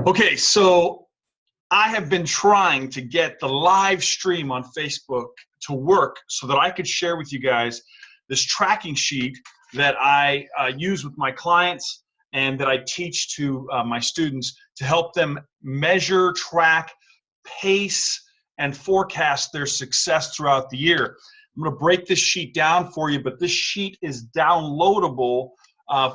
Okay, so I have been trying to get the live stream on Facebook to work so that I could share with you guys this tracking sheet that I use with my clients and that I teach to my students to help them measure, track, pace, and forecast their success throughout the year. I'm going to break this sheet down for you, but this sheet is downloadable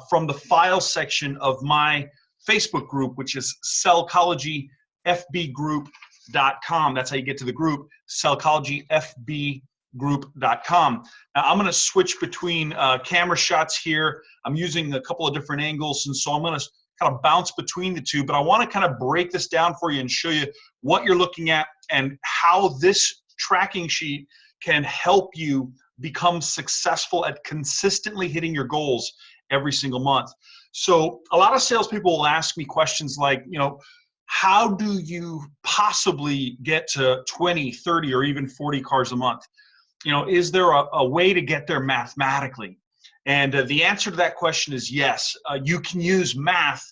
from the file section of my Facebook group, which is sellchologyfbgroup.com. That's how you get to the group, sellchologyfbgroup.com. Now, I'm going to switch between camera shots here. I'm using a couple of different angles, and so I'm going to kind of bounce between the two, but I want to kind of break this down for you and show you what you're looking at and how this tracking sheet can help you become successful at consistently hitting your goals every single month. So a lot of salespeople will ask me questions like, how do you possibly get to 20, 30, or even 40 cars a month? Is there a way to get there mathematically? And the answer to that question is yes. You can use math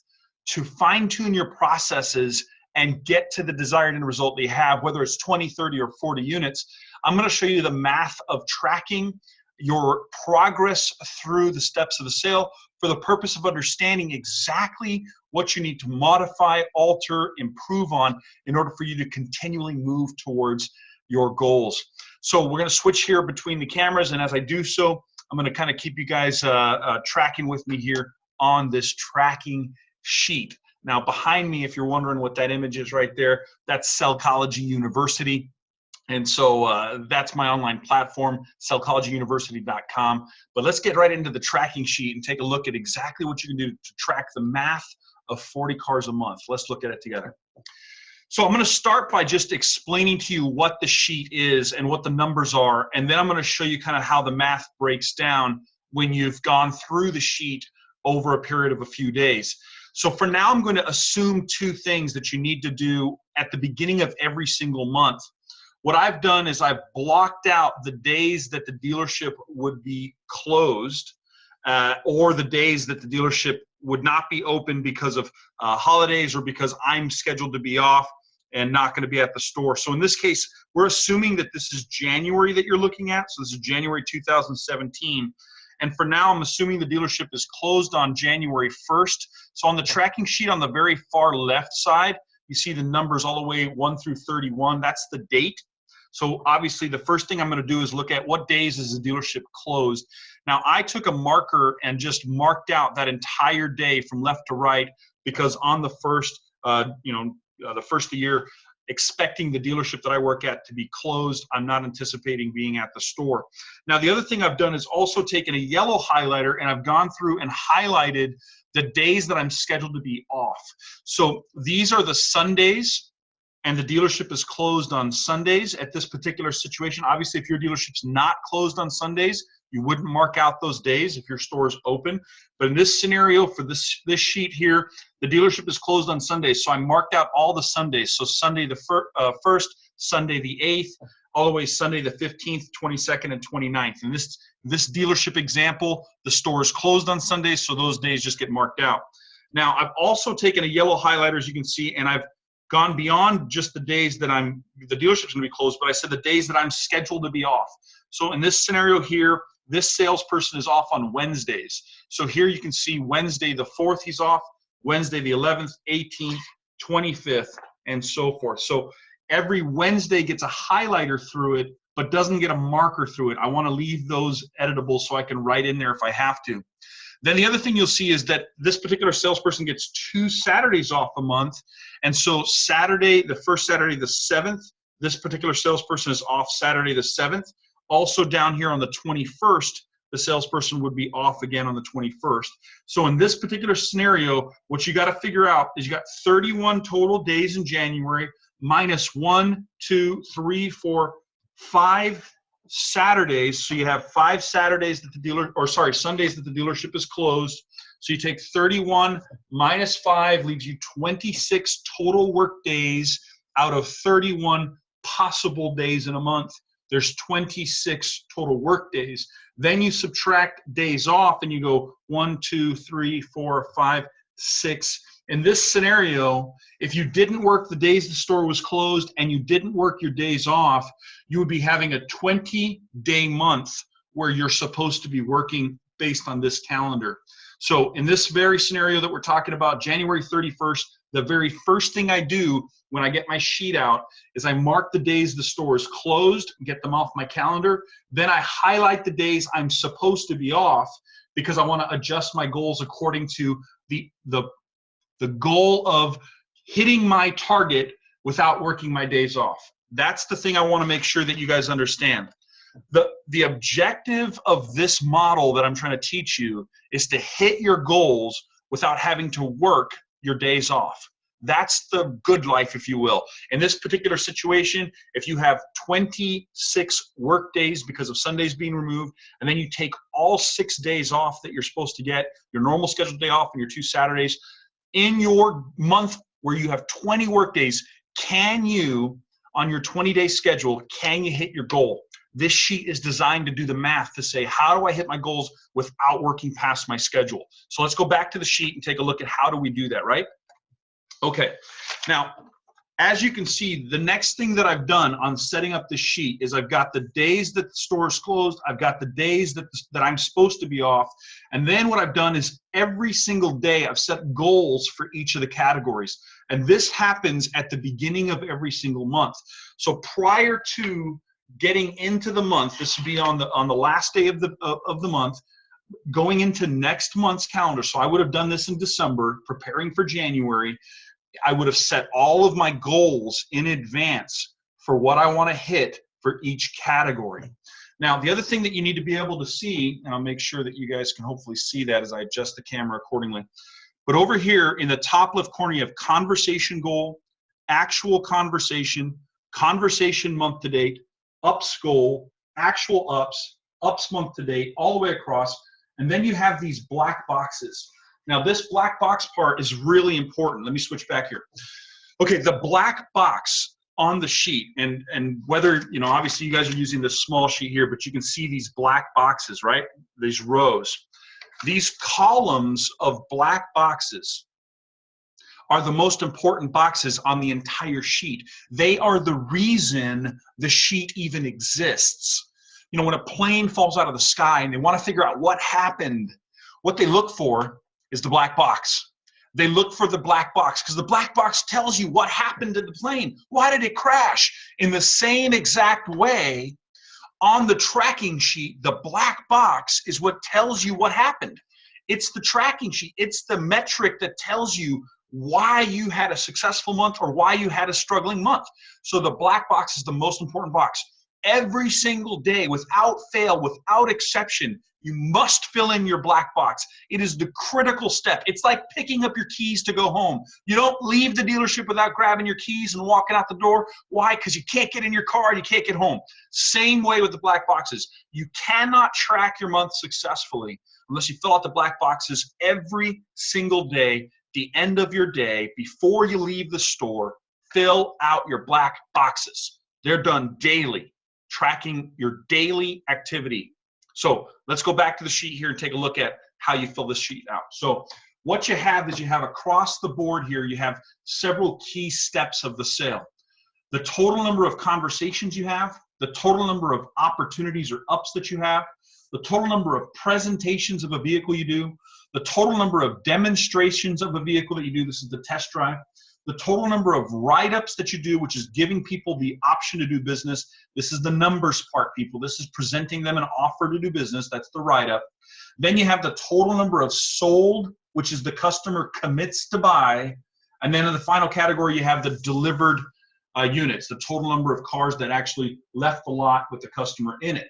to fine-tune your processes and get to the desired end result that you have, whether it's 20, 30, or 40 units. I'm going to show you the math of tracking your progress through the steps of the sale for the purpose of understanding exactly what you need to modify, alter, improve on in order for you to continually move towards your goals. So we're going to switch here between the cameras, and as I do so, I'm going to kind of keep you guys tracking with me here on this tracking sheet. Now, behind me, if you're wondering what that image is right there, that's Sellchology University. And so that's my online platform, sellchologyuniversity.com. But let's get right into the tracking sheet and take a look at exactly what you can do to track the math of 40 cars a month. Let's look at it together. So I'm going to start by just explaining to you what the sheet is and what the numbers are, and then I'm going to show you kind of how the math breaks down when you've gone through the sheet over a period of a few days. So for now, I'm going to assume two things that you need to do at the beginning of every single month. What I've done is I've blocked out the days that the dealership would be closed or the days that the dealership would not be open because of holidays or because I'm scheduled to be off and not going to be at the store. So in this case, we're assuming that this is January that you're looking at. So this is January 2017. And for now, I'm assuming the dealership is closed on January 1st. So on the tracking sheet on the very far left side, you see the numbers all the way 1 through 31. That's the date. So obviously the first thing I'm going to do is look at what days is the dealership closed. Now I took a marker and just marked out that entire day from left to right because on the first, the first of the year, expecting the dealership that I work at to be closed, I'm not anticipating being at the store. Now the other thing I've done is also taken a yellow highlighter and I've gone through and highlighted the days that I'm scheduled to be off. So these are the Sundays, and the dealership is closed on Sundays at this particular situation. Obviously, if your dealership's not closed on Sundays, you wouldn't mark out those days if your store is open. But in this scenario, for this sheet here, the dealership is closed on Sundays. So I marked out all the Sundays. So Sunday the 1st, Sunday the 8th, all the way Sunday the 15th, 22nd, and 29th. In this dealership example, the store is closed on Sundays, so those days just get marked out. Now, I've also taken a yellow highlighter, as you can see, and I've gone beyond just the days that the dealership's going to be closed, but I said the days that I'm scheduled to be off. So in this scenario here, this salesperson is off on Wednesdays. So here you can see Wednesday the 4th he's off, Wednesday the 11th, 18th, 25th, and so forth. So every Wednesday gets a highlighter through it, but doesn't get a marker through it. I want to leave those editable so I can write in there if I have to. Then the other thing you'll see is that this particular salesperson gets 2 Saturdays off a month. And so Saturday, the first Saturday, the 7th, this particular salesperson is off Saturday the 7th. Also down here on the 21st, the salesperson would be off again on the 21st. So in this particular scenario, what you got to figure out is you got 31 total days in January minus 1, 2, 3, 4, 5 Saturdays. So you have 5 Saturdays that the Sundays that the dealership is closed. So you take 31 minus 5 leaves you 26 total work days out of 31 possible days in a month. There's 26 total work days. Then you subtract days off and you go 1, 2, 3, 4, 5, 6, In this scenario, if you didn't work the days the store was closed and you didn't work your days off, you would be having a 20-day month where you're supposed to be working based on this calendar. So in this very scenario that we're talking about, January 31st, the very first thing I do when I get my sheet out is I mark the days the store is closed, get them off my calendar. Then I highlight the days I'm supposed to be off because I want to adjust my goals according to the goal of hitting my target without working my days off. That's the thing I want to make sure that you guys understand. The objective of this model that I'm trying to teach you is to hit your goals without having to work your days off. That's the good life, if you will. In this particular situation, if you have 26 work days because of Sundays being removed, and then you take all 6 days off that you're supposed to get, your normal scheduled day off and your 2 Saturdays, in your month where you have 20 work days, can you, on your 20-day schedule, can you hit your goal? This sheet is designed to do the math to say, how do I hit my goals without working past my schedule? So let's go back to the sheet and take a look at how do we do that, right? Okay, now, as you can see, the next thing that I've done on setting up the sheet is I've got the days that the store is closed, I've got the days that I'm supposed to be off, and then what I've done is every single day I've set goals for each of the categories. And this happens at the beginning of every single month. So prior to getting into the month, this would be on the last day of the month, going into next month's calendar. So I would have done this in December, preparing for January. I would have set all of my goals in advance for what I want to hit for each category. Now, the other thing that you need to be able to see, and I'll make sure that you guys can hopefully see that as I adjust the camera accordingly, but over here in the top left corner, you have conversation goal, actual conversation, conversation month to date, ups goal, actual ups, ups month to date, all the way across, and then you have these black boxes. Now this black box part is really important. Let me switch back here. Okay, the black box on the sheet, and whether, you know, obviously you guys are using this small sheet here, but you can see these black boxes, right? These rows. These columns of black boxes are the most important boxes on the entire sheet. They are the reason the sheet even exists. You know, when a plane falls out of the sky and they want to figure out what happened, what they look for is the black box. They look for the black box because the black box tells you what happened to the plane. Why did it crash? In the same exact way, on the tracking sheet, the black box is what tells you what happened. It's the tracking sheet. It's the metric that tells you why you had a successful month or why you had a struggling month. So the black box is the most important box. Every single day, without fail, without exception, you must fill in your black box. It is the critical step. It's like picking up your keys to go home. You don't leave the dealership without grabbing your keys and walking out the door. Why? Because you can't get in your car and you can't get home. Same way with the black boxes. You cannot track your month successfully unless you fill out the black boxes every single day. The end of your day, before you leave the store, fill out your black boxes. They're done daily, tracking your daily activity. So let's go back to the sheet here and take a look at how you fill this sheet out. So what you have is you have across the board here, you have several key steps of the sale. The total number of conversations you have, the total number of opportunities or ups that you have, the total number of presentations of a vehicle you do, the total number of demonstrations of a vehicle that you do, this is the test drive, the total number of write-ups that you do, which is giving people the option to do business. This is the numbers part, people. This is presenting them an offer to do business. That's the write-up. Then you have the total number of sold, which is the customer commits to buy. And then in the final category, you have the delivered units, the total number of cars that actually left the lot with the customer in it.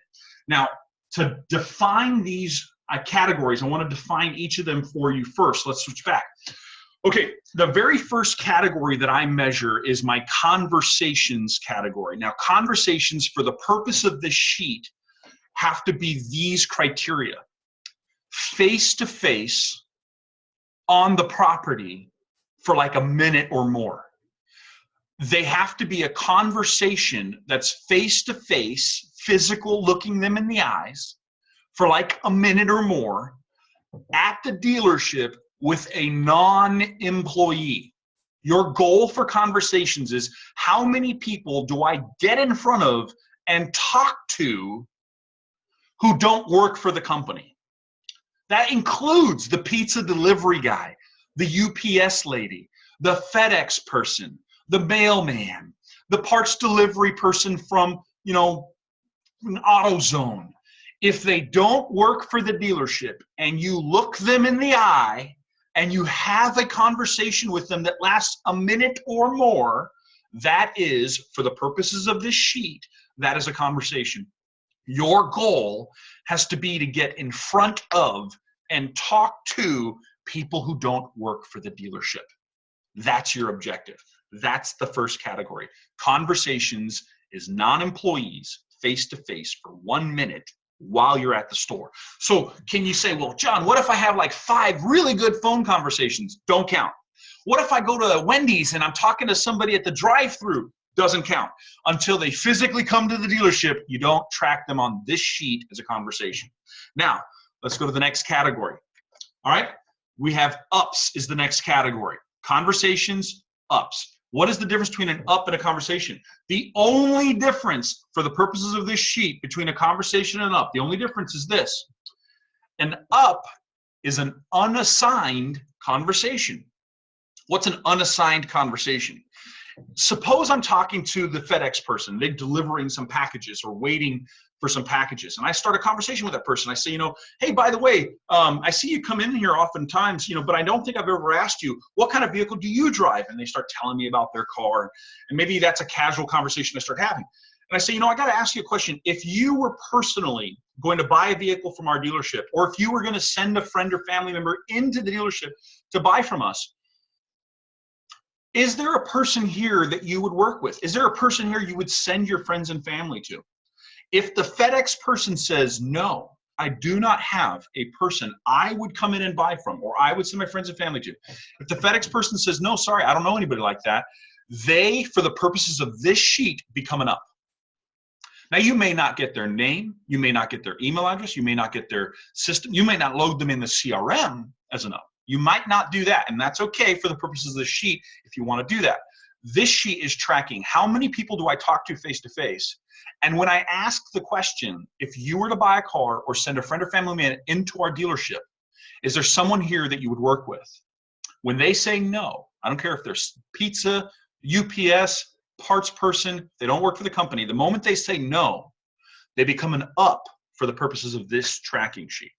Now, to define these categories, I want to define each of them for you first. Let's switch back. Okay, the very first category that I measure is my conversations category. Now, conversations, for the purpose of this sheet, have to be these criteria. Face-to-face on the property for like a minute or more. They have to be a conversation that's face-to-face, physical, looking them in the eyes for like a minute or more at the dealership with a non-employee. Your goal for conversations is how many people do I get in front of and talk to who don't work for the company? That includes the pizza delivery guy, the UPS lady, the FedEx person, the mailman, the parts delivery person from, an AutoZone. If they don't work for the dealership and you look them in the eye and you have a conversation with them that lasts a minute or more, that is, for the purposes of this sheet, that is a conversation. Your goal has to be to get in front of and talk to people who don't work for the dealership. That's your objective. That's the first category. Conversations is non-employees face-to-face for 1 minute while you're at the store. So can you say, well, John, what if I have like 5 really good phone conversations? Don't count. What if I go to Wendy's and I'm talking to somebody at the drive-thru? Doesn't count. Until they physically come to the dealership, you don't track them on this sheet as a conversation. Now, let's go to the next category. All right, we have ups is the next category. Conversations, ups. What is the difference between an up and a conversation? The only difference for the purposes of this sheet between a conversation and an up, the only difference is this. An up is an unassigned conversation. What's an unassigned conversation? Suppose I'm talking to the FedEx person, they're delivering some packages or waiting for some packages, and I start a conversation with that person. I say, hey, by the way, I see you come in here oftentimes, but I don't think I've ever asked you, what kind of vehicle do you drive? And they start telling me about their car, and maybe that's a casual conversation I start having. And I say, I got to ask you a question. If you were personally going to buy a vehicle from our dealership, or if you were going to send a friend or family member into the dealership to buy from us, is there a person here that you would work with? Is there a person here you would send your friends and family to? If the FedEx person says, no, I do not have a person I would come in and buy from, or I would send my friends and family to. If the FedEx person says, no, sorry, I don't know anybody like that, they, for the purposes of this sheet, become an up. Now, you may not get their name, you may not get their email address, you may not get their system, you may not load them in the CRM as an up. You might not do that, and that's okay for the purposes of the sheet if you want to do that. This sheet is tracking how many people do I talk to face-to-face, and when I ask the question, if you were to buy a car or send a friend or family member into our dealership, is there someone here that you would work with? When they say no, I don't care if they're pizza, UPS, parts person, they don't work for the company. The moment they say no, they become an up for the purposes of this tracking sheet.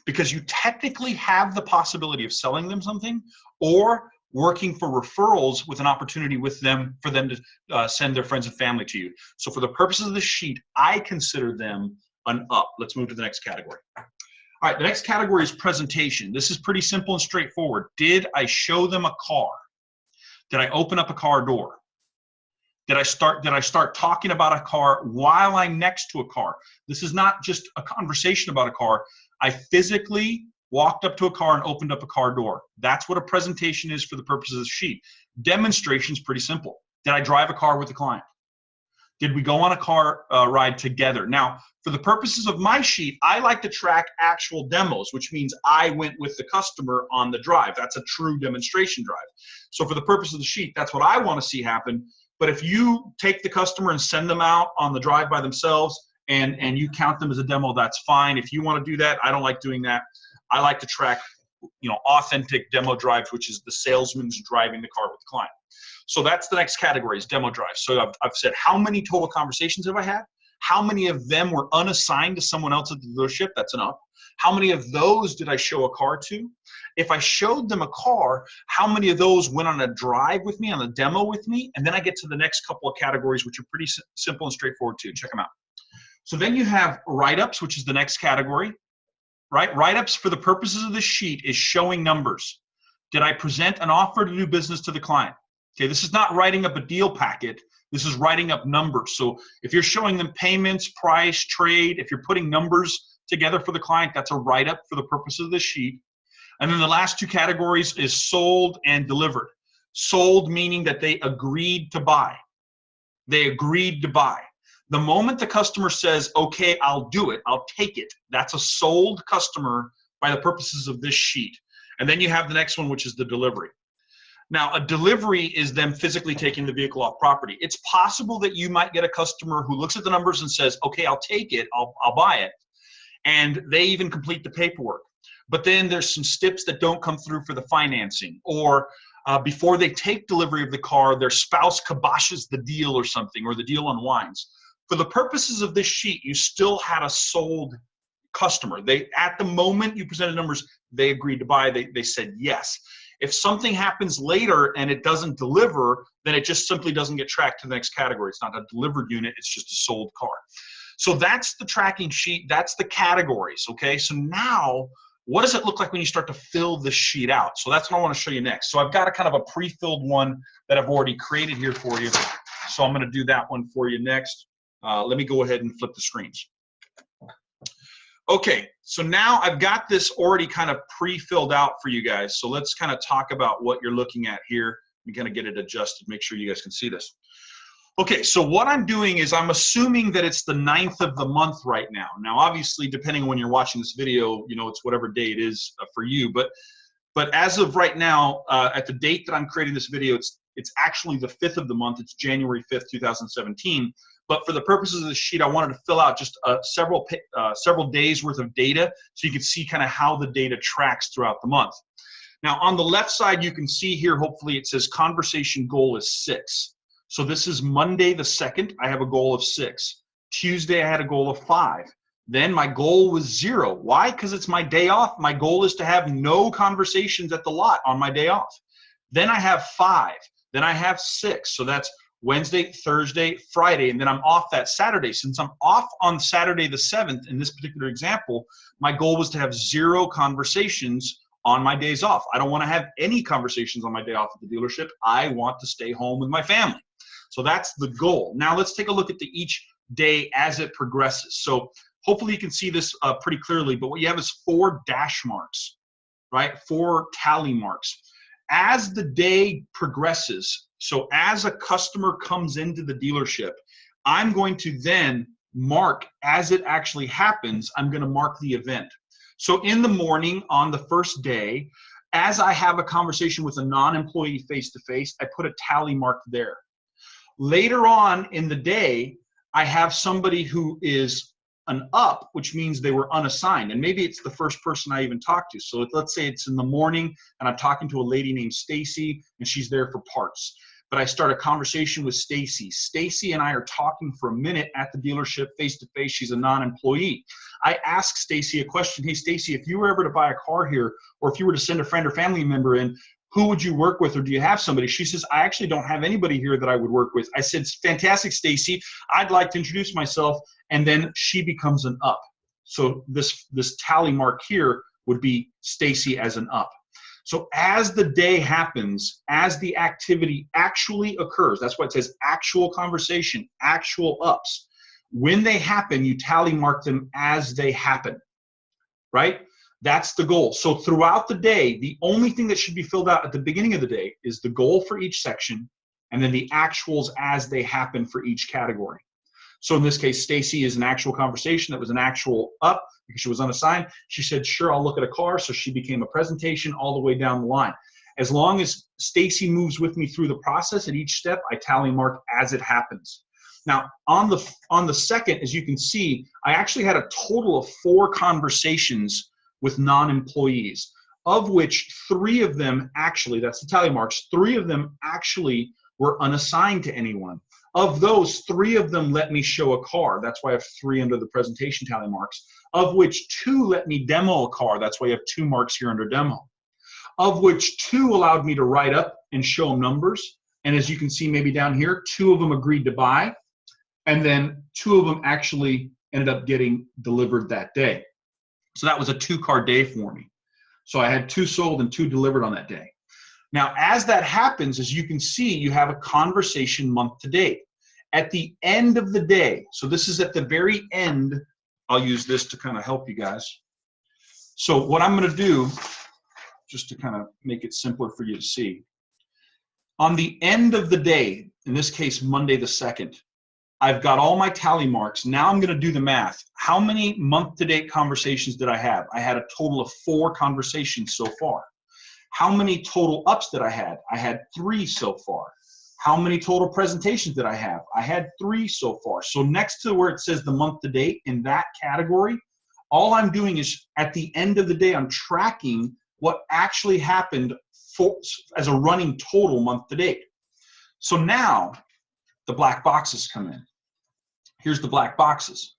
Because you technically have the possibility of selling them something or working for referrals with an opportunity with them for them to send their friends and family to you. So for the purposes of this sheet, I consider them an up. Let's move to the next category. All right, the next category is presentation. This is pretty simple and straightforward. Did I show them a car? Did I open up a car door? Did I start talking about a car while I'm next to a car? This is not just a conversation about a car. I physically walked up to a car and opened up a car door. That's what a presentation is for the purposes of the sheet. Demonstration is pretty simple. Did I drive a car with the client? Did we go on a car ride together? Now, for the purposes of my sheet, I like to track actual demos, which means I went with the customer on the drive. That's a true demonstration drive. So for the purpose of the sheet, that's what I want to see happen. But if you take the customer and send them out on the drive by themselves and you count them as a demo, that's fine. If you want to do that, I don't like doing that. I like to track, authentic demo drives, which is the salesman's driving the car with the client. So that's the next category is demo drives. So I've said, how many total conversations have I had? How many of them were unassigned to someone else at the dealership? That's an up. How many of those did I show a car to? If I showed them a car, how many of those went on a drive with me, on a demo with me? And then I get to the next couple of categories, which are pretty simple and straightforward too. Check them out. So then you have write-ups, which is the next category, right? Write-ups for the purposes of this sheet is showing numbers. Did I present an offer to do business to the client? Okay, this is not writing up a deal packet. This is writing up numbers. So if you're showing them payments, price, trade, if you're putting numbers together for the client, that's a write-up for the purpose of this sheet. And then the last two categories is sold and delivered. Sold meaning that they agreed to buy. They agreed to buy. The moment the customer says, okay, I'll do it, I'll take it, that's a sold customer by the purposes of this sheet. And then you have the next one, which is the delivery. Now, a delivery is them physically taking the vehicle off property. It's possible that you might get a customer who looks at the numbers and says, okay, I'll take it, I'll buy it. And they even complete the paperwork. But then there's some steps that don't come through for the financing, or before they take delivery of the car, their spouse kiboshes the deal or something, or the deal unwinds. For the purposes of this sheet, you still had a sold customer. They, at the moment you presented numbers, they agreed to buy, they said yes. If something happens later and it doesn't deliver, then it just simply doesn't get tracked to the next category. It's not a delivered unit, it's just a sold car. So that's the tracking sheet, that's the categories, okay? So now, what does it look like when you start to fill this sheet out? So that's what I want to show you next. So I've got a kind of a pre-filled one that I've already created here for you. So I'm going to do that one for you next. Let me go ahead and flip the screens. Okay, so now I've got this already kind of pre-filled out for you guys. So let's kind of talk about what you're looking at here. I'm going to get it adjusted, make sure you guys can see this. Okay, so what I'm doing is I'm assuming that it's the 9th of the month right now. Now, obviously, depending on when you're watching this video, you know, it's whatever day it is for you. But as of right now, at the date that I'm creating this video, it's actually the 5th of the month. It's January 5th, 2017. But for the purposes of the sheet, I wanted to fill out just several days worth of data so you can see kind of how the data tracks throughout the month. Now, on the left side, you can see here, hopefully, it says conversation goal is 6. So this is Monday the 2nd, I have a goal of 6. Tuesday, I had a goal of 5. Then my goal was 0. Why? Because it's my day off. My goal is to have no conversations at the lot on my day off. Then I have 5. Then I have 6. So that's Wednesday, Thursday, Friday, and then I'm off that Saturday. Since I'm off on Saturday the 7th, in this particular example, my goal was to have 0 conversations on my days off. I don't want to have any conversations on my day off at the dealership. I want to stay home with my family. So that's the goal. Now let's take a look at each day as it progresses. So hopefully you can see this pretty clearly, but what you have is 4 dash marks, right? 4 tally marks. As the day progresses, so as a customer comes into the dealership, I'm going to then mark, as it actually happens, I'm going to mark the event. So in the morning on the first day, as I have a conversation with a non-employee face-to-face, I put a tally mark there. Later on in the day, I have somebody who is an up, which means they were unassigned. And maybe it's the first person I even talked to. So let's say it's in the morning and I'm talking to a lady named Stacy and she's there for parts. But I start a conversation with Stacy. Stacy and I are talking for a minute at the dealership face to face. She's a non-employee. I ask Stacy a question. Hey, Stacy, if you were ever to buy a car here, or if you were to send a friend or family member in, who would you work with, or do you have somebody? She says, I actually don't have anybody here that I would work with. I said, fantastic, Stacy. I'd like to introduce myself. And then she becomes an up. So this tally mark here would be Stacy as an up. So as the day happens, as the activity actually occurs, that's why it says actual conversation, actual ups. When they happen, you tally mark them as they happen, right? That's the goal. So throughout the day, the only thing that should be filled out at the beginning of the day is the goal for each section, and then the actuals as they happen for each category. So in this case, Stacy is an actual conversation that was an actual up because she was unassigned. She said, sure, I'll look at a car. So she became a presentation all the way down the line. As long as Stacy moves with me through the process at each step, I tally mark as it happens. Now, on the second, as you can see, I actually had a total of 4 conversations with non-employees, of which 3 of them actually, that's the tally marks, 3 of them actually were unassigned to anyone. Of those, 3 of them let me show a car. That's why I have 3 under the presentation tally marks. Of which 2 let me demo a car. That's why you have 2 marks here under demo. Of which 2 allowed me to write up and show them numbers. And as you can see maybe down here, 2 of them agreed to buy. And then 2 of them actually ended up getting delivered that day. So that was a 2-car day for me. So I had 2 sold and 2 delivered on that day. Now, as that happens, as you can see, you have a conversation month to date. At the end of the day, so this is at the very end, I'll use this to kind of help you guys. So what I'm going to do, just to kind of make it simpler for you to see, on the end of the day, in this case, Monday the 2nd, I've got all my tally marks. Now I'm going to do the math. How many month-to-date conversations did I have? I had a total of 4 conversations so far. How many total ups did I had? I had 3 so far. How many total presentations did I have? I had 3 so far. So next to where it says the month to date in that category, all I'm doing is at the end of the day, I'm tracking what actually happened as a running total month to date. So now the black boxes come in. Here's the black boxes.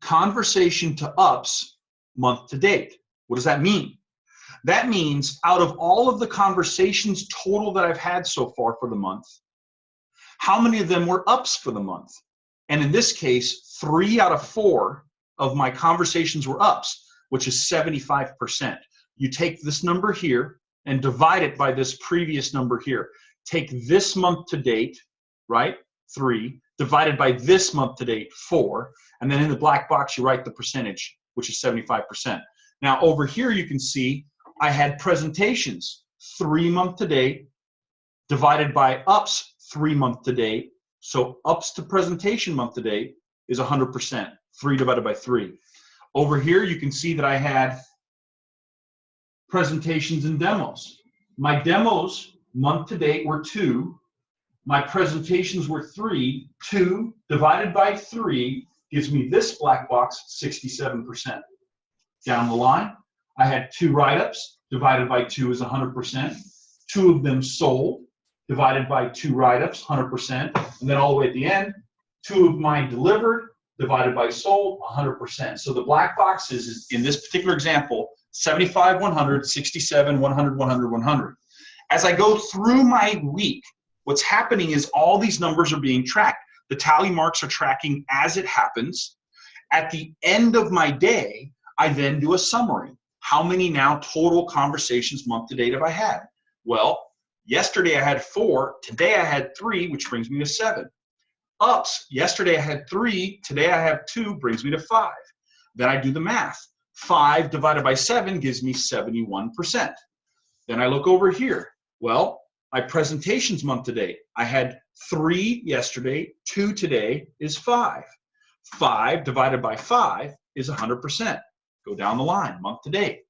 Conversation to ups month to date. What does that mean? That means out of all of the conversations total that I've had so far for the month, how many of them were ups for the month? And in this case, 3 out of 4 of my conversations were ups, which is 75%. You take this number here and divide it by this previous number here. Take this month to date, right, 3, divided by this month to date, 4, and then in the black box you write the percentage, which is 75%. Now over here you can see I had presentations, 3 month to date, divided by ups 3 month to date. So ups to presentation month to date is 100%, 3 divided by 3. Over here you can see that I had presentations and demos. My demos month to date were 2. My presentations were 3. 2 divided by 3 gives me this black box, 67%. Down the line, I had 2 write-ups, divided by 2 is 100%. 2 of them sold, divided by 2 write-ups, 100%. And then all the way at the end, 2 of mine delivered, divided by sold, 100%. So the black boxes is, in this particular example, 75, 100, 67, 100, 100, 100. As I go through my week, what's happening is all these numbers are being tracked. The tally marks are tracking as it happens. At the end of my day, I then do a summary. How many now total conversations month to date have I had? Well, yesterday I had 4, today I had 3, which brings me to 7. Ups, yesterday I had 3, today I have 2, brings me to 5. Then I do the math. 5 divided by 7 gives me 71%. Then I look over here. Well, my presentations month to date, I had 3 yesterday, 2 today is 5. 5 divided by 5 is 100%. Go down the line, month to date.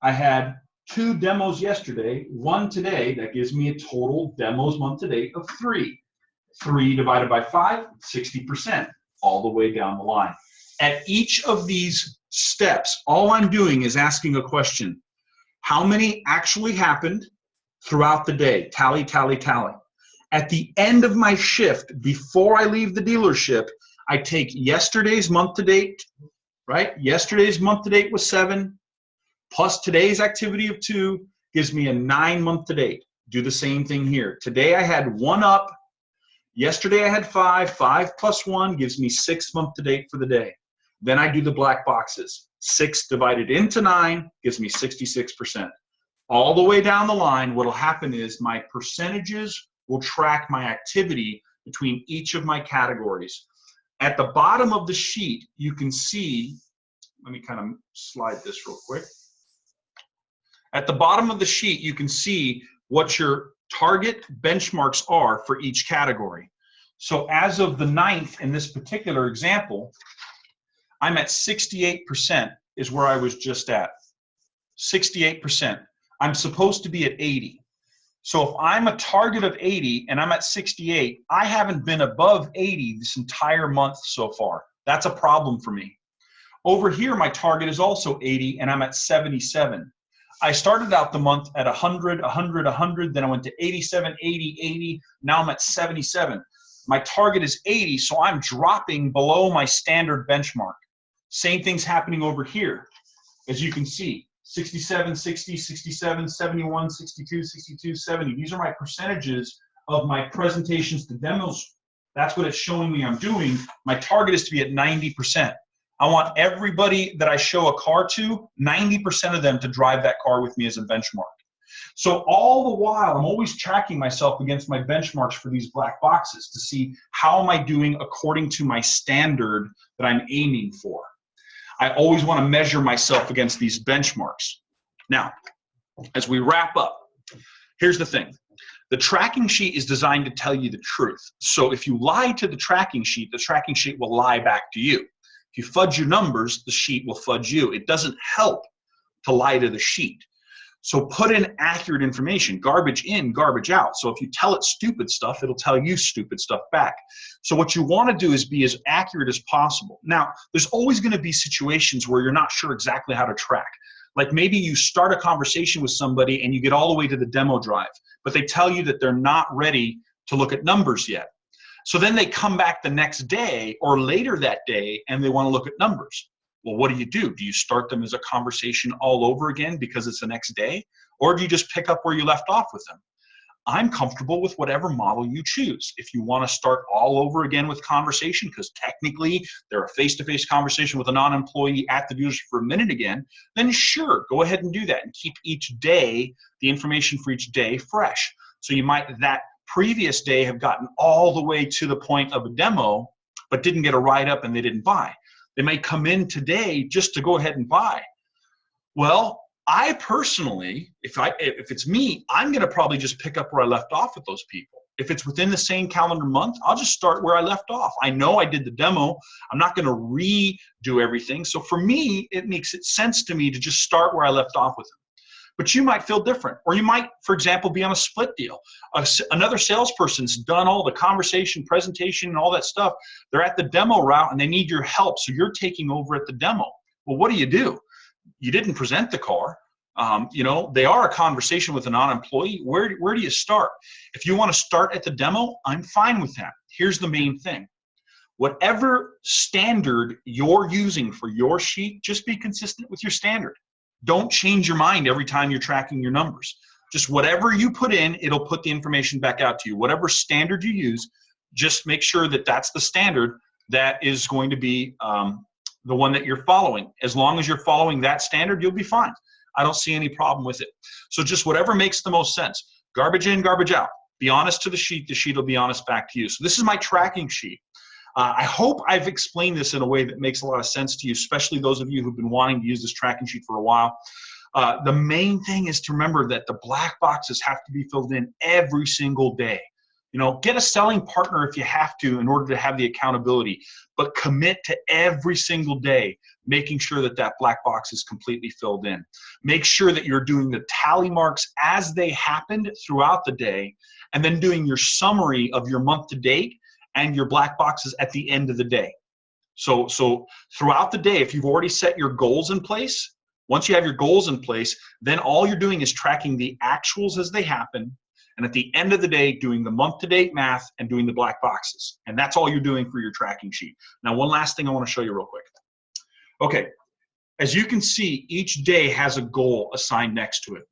I had 2 demos yesterday, 1 today. That gives me a total demos month to date of 3. 3 divided by 5, 60%, all the way down the line. At each of these steps, all I'm doing is asking a question. How many actually happened throughout the day? Tally, tally, tally. At the end of my shift, before I leave the dealership, I take yesterday's month to date, right? Yesterday's month to date was 7, plus today's activity of 2 gives me a 9 month to date. Do the same thing here. Today I had 1 up. Yesterday I had 5. 5 plus 1 gives me 6 month to date for the day. Then I do the black boxes. 6 divided into 9 gives me 66%. All the way down the line, what will happen is my percentages will track my activity between each of my categories. At the bottom of the sheet, you can see, let me kind of slide this real quick. At the bottom of the sheet, you can see what your target benchmarks are for each category. So as of the 9th in this particular example, I'm at 68% is where I was just at. 68%. I'm supposed to be at 80. So if I'm a target of 80 and I'm at 68, I haven't been above 80 this entire month so far. That's a problem for me. Over here, my target is also 80 and I'm at 77. I started out the month at 100, 100, 100, then I went to 87, 80, 80. Now I'm at 77. My target is 80, so I'm dropping below my standard benchmark. Same thing's happening over here. As you can see, 67, 60, 67, 71, 62, 62, 70. These are my percentages of my presentations to demos. That's what it's showing me I'm doing. My target is to be at 90%. I want everybody that I show a car to, 90% of them to drive that car with me as a benchmark. So all the while, I'm always tracking myself against my benchmarks for these black boxes to see how am I doing according to my standard that I'm aiming for. I always want to measure myself against these benchmarks. Now, as we wrap up, here's the thing. The tracking sheet is designed to tell you the truth. So if you lie to the tracking sheet will lie back to you. If you fudge your numbers, the sheet will fudge you. It doesn't help to lie to the sheet. So put in accurate information, garbage in, garbage out. So if you tell it stupid stuff, it'll tell you stupid stuff back. So what you want to do is be as accurate as possible. Now, there's always going to be situations where you're not sure exactly how to track. Like maybe you start a conversation with somebody and you get all the way to the demo drive, but they tell you that they're not ready to look at numbers yet. So then they come back the next day or later that day and they want to look at numbers. Well, what do? Do you start them as a conversation all over again because it's the next day? Or do you just pick up where you left off with them? I'm comfortable with whatever model you choose. If you want to start all over again with conversation, because technically they're a face-to-face conversation with a non-employee at the dealership for a minute again, then sure, go ahead and do that and keep each day, the information for each day fresh. So you might that previous day have gotten all the way to the point of a demo, but didn't get a write-up and they didn't buy. They may come in today just to go ahead and buy. Well, I personally, if it's me, I'm going to probably just pick up where I left off with those people. If it's within the same calendar month, I'll just start where I left off. I know I did the demo. I'm not going to redo everything. So for me, it makes sense to me to just start where I left off with them. But you might feel different. Or you might, for example, be on a split deal. Another salesperson's done all the conversation, presentation, and all that stuff. They're at the demo route and they need your help. So you're taking over at the demo. Well, what do? You didn't present the car. They are a conversation with a non-employee. Where do you start? If you want to start at the demo, I'm fine with that. Here's the main thing. Whatever standard you're using for your sheet, just be consistent with your standard. Don't change your mind every time you're tracking your numbers. Just whatever you put in, it'll put the information back out to you. Whatever standard you use, just make sure that that's the standard that is going to be the one that you're following. As long as you're following that standard, you'll be fine. I don't see any problem with it. So just whatever makes the most sense. Garbage in, garbage out. Be honest to the sheet will be honest back to you. So this is my tracking sheet. I hope I've explained this in a way that makes a lot of sense to you, especially those of you who've been wanting to use this tracking sheet for a while. The main thing is to remember that the black boxes have to be filled in every single day. Get a selling partner if you have to in order to have the accountability, but commit to every single day, making sure that that black box is completely filled in. Make sure that you're doing the tally marks as they happened throughout the day, and then doing your summary of your month to date and your black boxes at the end of the day. So throughout the day, if you've already set your goals in place, once you have your goals in place, then all you're doing is tracking the actuals as they happen, and at the end of the day, doing the month-to-date math and doing the black boxes. And that's all you're doing for your tracking sheet. Now, one last thing I want to show you real quick. Okay, as you can see, each day has a goal assigned next to it.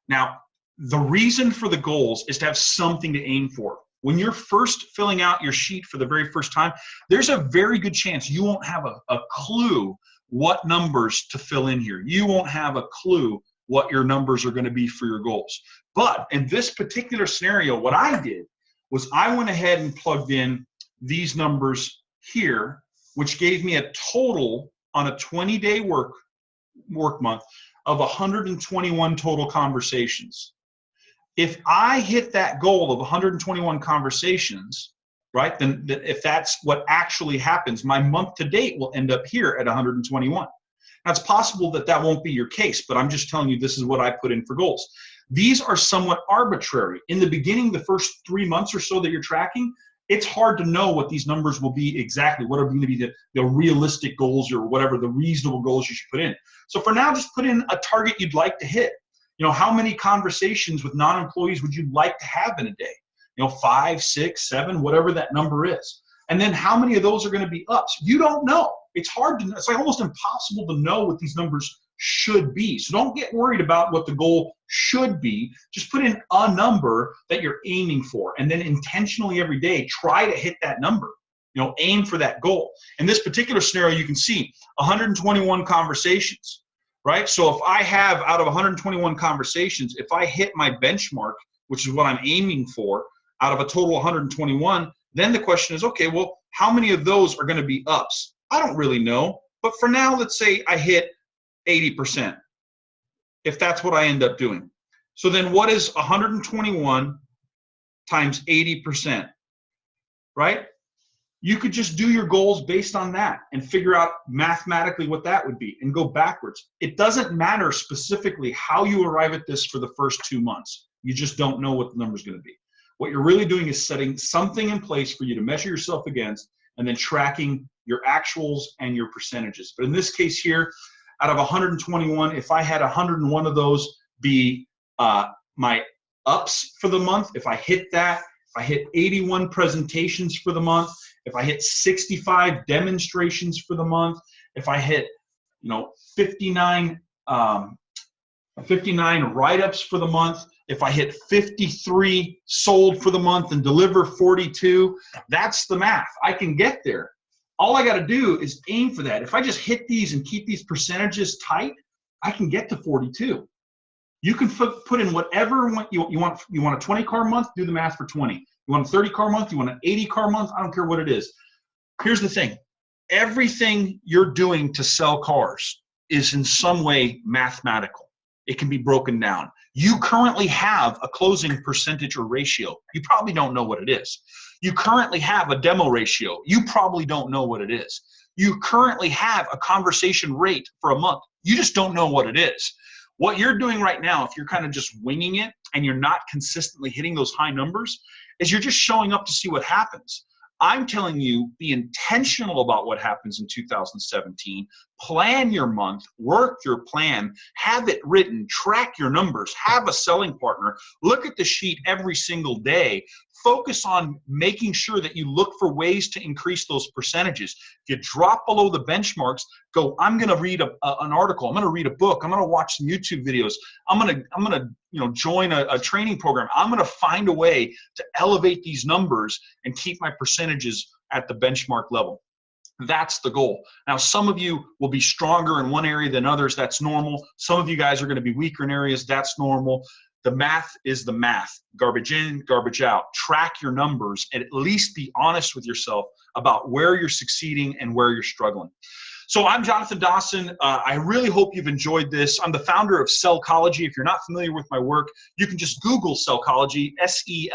Now, the reason for the goals is to have something to aim for. When you're first filling out your sheet for the very first time, there's a very good chance you won't have a clue what numbers to fill in here. You won't have a clue what your numbers are going to be for your goals. But in this particular scenario, what I did was I went ahead and plugged in these numbers here, which gave me a total on a 20-day work month of 121 total conversations. If I hit that goal of 121 conversations, right, then if that's what actually happens, my month to date will end up here at 121. Now, it's possible that that won't be your case, but I'm just telling you this is what I put in for goals. These are somewhat arbitrary. In the beginning, the first 3 months or so that you're tracking, it's hard to know what these numbers will be exactly, what are going to be the realistic goals or whatever the reasonable goals you should put in. So for now, just put in a target you'd like to hit. How many conversations with non-employees would you like to have in a day? 5, 6, 7, whatever that number is. And then how many of those are going to be ups? You don't know. It's hard to know. It's like almost impossible to know what these numbers should be. So don't get worried about what the goal should be. Just put in a number that you're aiming for, and then intentionally every day try to hit that number. Aim for that goal. In this particular scenario, you can see 121 conversations, right? So if I have out of 121 conversations, if I hit my benchmark, which is what I'm aiming for, out of a total 121, then the question is, okay, well, how many of those are going to be ups? I don't really know, but for now, let's say I hit 80%, if that's what I end up doing. So then what is 121 times 80%, right? You could just do your goals based on that and figure out mathematically what that would be and go backwards. It doesn't matter specifically how you arrive at this for the first 2 months. You just don't know what the number is going to be. What you're really doing is setting something in place for you to measure yourself against and then tracking your actuals and your percentages. But in this case here, out of 121, if I had 101 of those be my ups for the month, if I hit that, if I hit 81 presentations for the month, if I hit 65 demonstrations for the month, if I hit 59 write-ups for the month, if I hit 53 sold for the month and deliver 42, that's the math. I can get there. All I got to do is aim for that. If I just hit these and keep these percentages tight, I can get to 42. You can put in whatever you want. You want a 20 car month, do the math for 20. You want a 30 car month, you want an 80 car month, I don't care what it is. Here's the thing. Everything you're doing to sell cars is in some way mathematical. It can be broken down. You currently have a closing percentage or ratio. You probably don't know what it is. You currently have a demo ratio. You probably don't know what it is. You currently have a conversation rate for a month. You just don't know what it is. What you're doing right now, if you're kind of just winging it and you're not consistently hitting those high numbers, is you're just showing up to see what happens. I'm telling you, be intentional about what happens in 2017. Plan your month, work your plan, have it written, track your numbers, have a selling partner, look at the sheet every single day. Focus on making sure that you look for ways to increase those percentages. If you drop below the benchmarks, go, I'm going to read an article. I'm going to read a book. I'm going to watch some YouTube videos. I'm going to join a training program. I'm going to find a way to elevate these numbers and keep my percentages at the benchmark level. That's the goal. Now, some of you will be stronger in one area than others. That's normal. Some of you guys are going to be weaker in areas. That's normal. The math is the math. Garbage in, garbage out. Track your numbers and at least be honest with yourself about where you're succeeding and where you're struggling. So I'm Jonathan Dawson. I really hope you've enjoyed this. I'm the founder of Sellchology. If you're not familiar with my work, you can just Google Sellchology, Sellchology.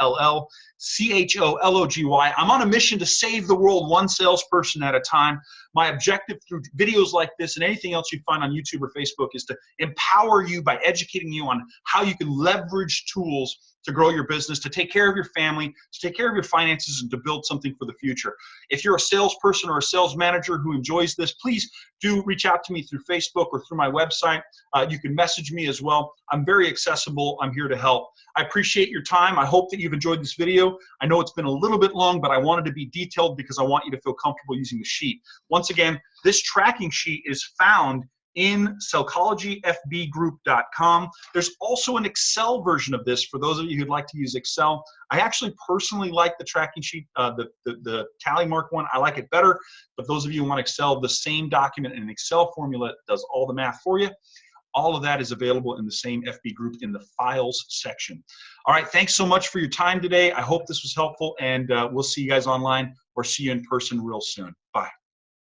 I'm on a mission to save the world one salesperson at a time. My objective through videos like this and anything else you find on YouTube or Facebook is to empower you by educating you on how you can leverage tools to grow your business, to take care of your family, to take care of your finances, and to build something for the future. If you're a salesperson or a sales manager who enjoys this, please do reach out to me through Facebook or through my website. You can message me as well. I'm very accessible. I'm here to help. I appreciate your time. I hope that you've enjoyed this video. I know it's been a little bit long, but I wanted to be detailed because I want you to feel comfortable using the sheet. Once again, this tracking sheet is found in sellchologyfbgroup.com. There's also an Excel version of this for those of you who'd like to use Excel. I actually personally like the tracking sheet, the tally mark one. I like it better, but those of you who want Excel, the same document in an Excel formula does all the math for you. All of that is available in the same FB group in the files section. All right, thanks so much for your time today. I hope this was helpful, and we'll see you guys online or see you in person real soon. Bye.